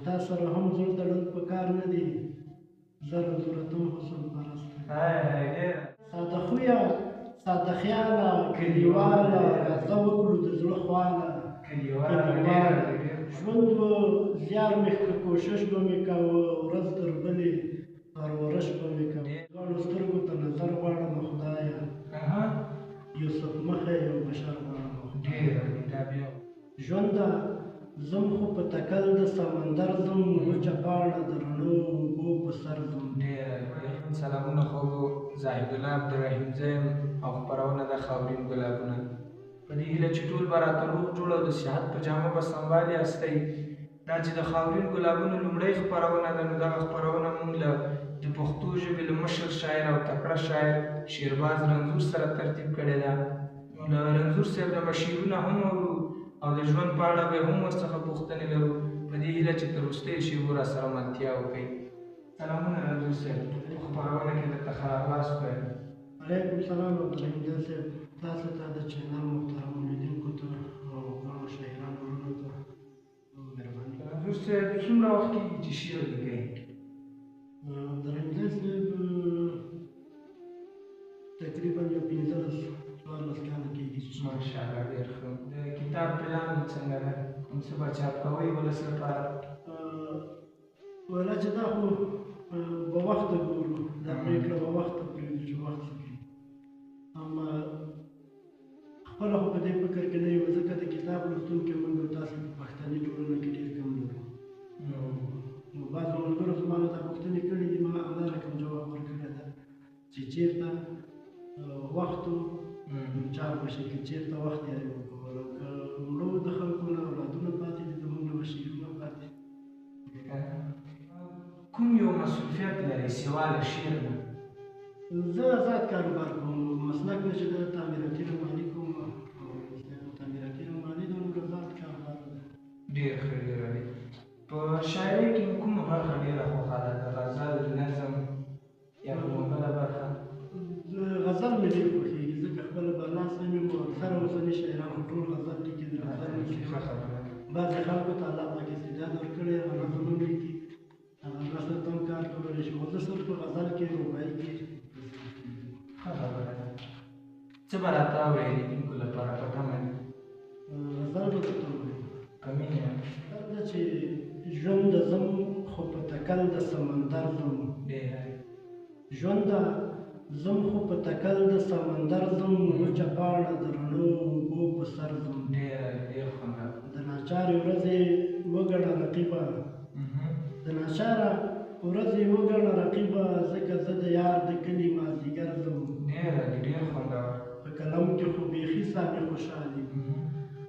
تا سره هم زړه تړل پکار نه دي زره ضرورتم حسن پرست ساده خویه ساده خیاله کلیواله راځه وکړو د زړه خواله کلیواله ژوند به زیار مې که کوشش به مې کوه ورځ تر بلې پرورش به مې کوه دواړو سترګو ته نظر غواړم خدایه یوسف مخی یو بشر غواړم خدایه ژونده زم خو په تکل د سمندر ځم وچه پاڼه د رڼو اوبو په سر ځم سلامونه خوږو زاهدالله عبدالرحیم زه یم او خپرونه ده خاورین ګلابونه په دې هیله چې ټول به راته روغ جوړ او د صحت په جامه به سنبال یاستئ دا چې د خاورین ګلابونو لومړۍ خپرونه ده نو دغه خپرونه موږ له د پښتو ژبې له مشر شاعر او تکړه شاعر شیرباز رنځور سره ترتیب کړې ده نو له رنځور صاحب نه به شعرونه هم اورو او د ژوند په اړه به هم ورڅخه پوښتنې لرو په دې هیله چې تر وروستیو شیبو راسره ملتیا وکړئ سلامونه رنځور صاحب په خپرونه کې درته ښه راغلاست وایم علیکم سلام عبدالرحیم جان صاحب تاسو ته د چینل محترمو لیدونکو ته او ګڼو شاعرانو وروڼو ته مهرباني رنځور صاحب څومره وخت کېږي چې شعر لیکئ عبدالرحیم جان صاحب تقریبا یو 15-14 کاله کېږي ماشاءالله ډېر ښه د کتاب پلان څنګه ده کوم څه به چاپ کوئ ولس لپاره ولا چې دا خو به وخته ګورو دا پرېکړه به وخته پرېږدو چې وخت څه کوي اما خپله خو په دې فکر کې نه یو ځکه د کتاب لوستونکي موږ او تاسو په پښتني ټولنه کې ډېر کم لرو نو بعضو ملګرو زما نه دا پوښتنې کړي دي ما همدا رقم جواب ورکړی ده چې چېرته وخت و چاپ په شکل چېرته وخت یې وکول او که مړو د خلکو نه اولادونه پاتې دي د موږ نه به شعرونه پاتې کوم یو مصروفیت لرئ سوا له شعر نه زه آزاد کاروبار کوم مسلک نه چې د تعمیراتي روماني کوم تعمیراتي روماني د موږ آزاد کاروبار ده ډېر ښه ډېر اړین په شاعرۍ کې کومه برخه ډېره خوښه ده د غزل نظم یا کومه بله برخه غزل مې ډېر خوښېږي ځکه خپله برلاس هم یم او اکثره اوسني شاعران خو ټول غزل لیکي د غزل لیکي بعضې خلکو ته الله پاک استعداد ورکړی هغه نظم هم لیکي هغه نثر ته هم کار کولی شي خو زه صرف په غزل کې روبایي کې ښه خبره ده څه به راته اورئ لیدونکو لپاره په تمه دي غزل به درته ووایم په مینه دا چې ژونده ځم خو په تکل د سمندر ځم ژونده زم خو په تکل د سمندر ځم وچه پاڼه د رڼو اوبو په سر ځم ډېر خوندور د ناچارې ورځې وګڼه رقیبه د ناچاره ورځې وګڼه رقیبه ځکه زه د یار د کلي مازدیګر ځم ډېر خوندور په قلم کې خو بیخي سانې خوشحال یم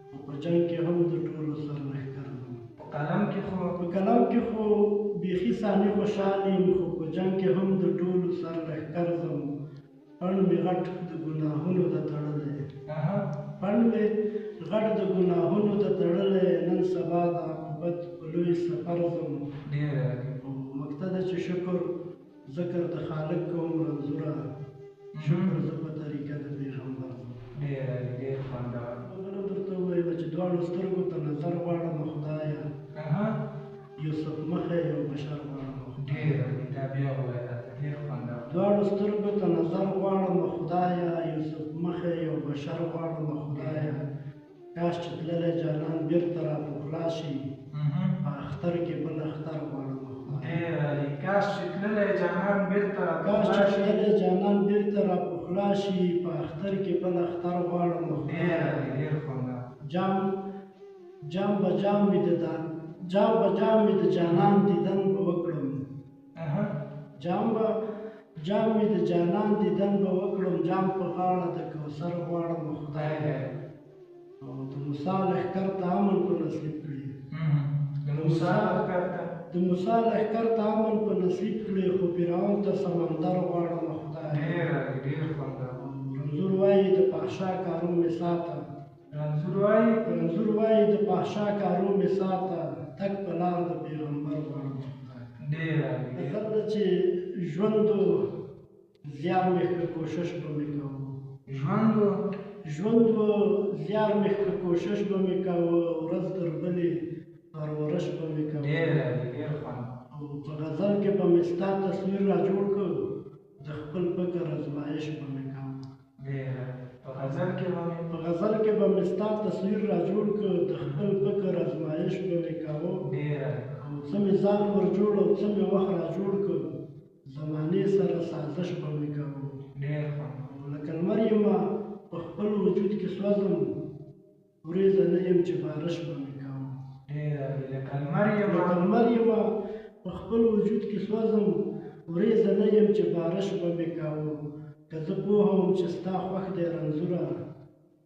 خو په جنګ کې هم د ټولو سر لښکر ځم په قلم کې خو بیخي سانې خوشحال یم خو په جنګ کې هم د ټولو سر لښکر ځم پڼ مې غټ د ګناهونو د تړلی پڼ مې غټ د ګناهونو د تړلی نن سبا د عاقبت په لوی سفر ځم مقصد ده چې شکر ذکر د خالق کوم رنځوره شکر زه په طریقه د پیغمبر ځم ډېر خوندور بله درته وویله چې دواړو سترګو ته نظر غواړم خدایه یوسف مخی یو بشر غواړم دواړو سترګو ته نظر غواړم خدایه یوسف مخی یو بشر غواړم خدایه کاش چې تللی جانان بېرته راپخلا شي په اختر کې بل اختر غواړم کاش چې تللی جانان بېرته راپخلا شي په اختر کې بل اختر غواړم خدایه جام به جام مې د جانان دیدن به وکړم جام مې د جانان دیدن به وکړم جام په غاړه د کوثر غواړم خدایه او د موسی لښکر ته امن په نصیب کړي د موسی لښکر ته امن په نصیب کړي خو فرعون ته سمندر غواړم خدایه رنځور وایي د فحشا کارو مې ساته رنځور وایي د فحشا کارو مې ساته تک په لار د پیغمبر غواړم اصل ده چې ژوندو زیار مې که کوشش به مې کوو ژوندو زیار مې که کوشش به مې کوو ورځ تر بلې پرورش به مې کوو مې ستا تصویر را جوړ کړ د خپل فکر ازمایش به مې کاوه په غزل کې په غزل کې به مې ستا تصویر را جوړ کړ د خپل فکر ازمایش به مې کاوه او څه مې ځان ور جوړ او څه مې وخت را جوړ کړ زمانې سره سازش به مې کاوه لکه لمر یمه په خپل وجود کې سوځم وریځه نه یم چې بارش به مې کاوه لکه لمر یمه په خپل وجود کې سوځم وریځه نه یم چې بارش به مې کاوه که زه پوه وم چې ستا خوښ دی رنځوره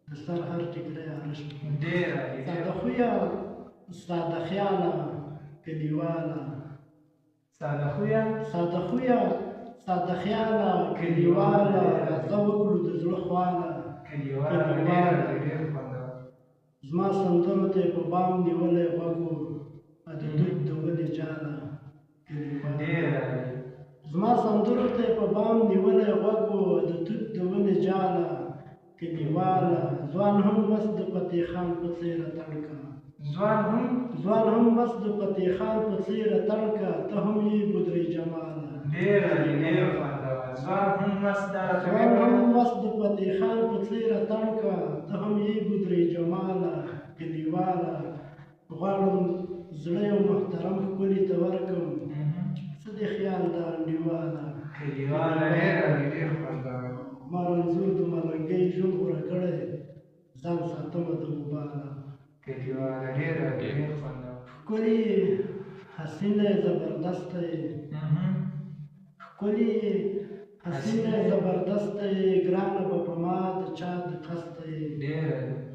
د سر هر ټیکری هرش ساده خویه ساده خیاله کلیواله ساده خویه ساده خیاله کلیواله راځه وکړو د زړه خواله زما سندرو ته په بام نیولی غوږ و د توت د ونې جاله زما سندرو ته په بام نیولی غوږ و د توت د ونې جاله کلیواله ځوان هم مست د فتح خان په څېره تړکه ځوان هم مست د فتح خان په څېره تړکه ته هم یې بدرۍ جماله ځوان هم مست د فتح خان په څېره تړکه ته هم یې بدرۍ جماله کلیواله غواړم زړه یو محترم ښکلي ته ورکړم څه دې خیال ده انډیواله ما رنځور د ملنګۍ ژوند غوره کړی ځان ساتمه د وباله ښکلي حسینه زبردسته ښکلي حسینه زبردسته ګرانه به په ما د چا د قسته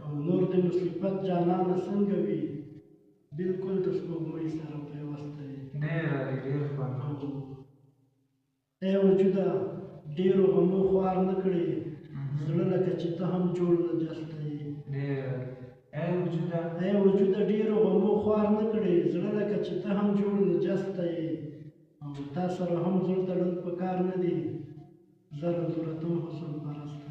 او نور د مصیبت جانانه څنګه وي بلکل د سپوږمۍ سره پیوسته ای وجوده ډېرو غمو خوار نه کړې زړه لکه چې ته هم جوړ نه جسته یې ای وجوده ډېرو غمو خوار نه کړې زړه لکه چې ته هم جوړ نه جسته یې او تا سره هم زړه تړل پکار نه دي زره ضرورت هم حسن پرسته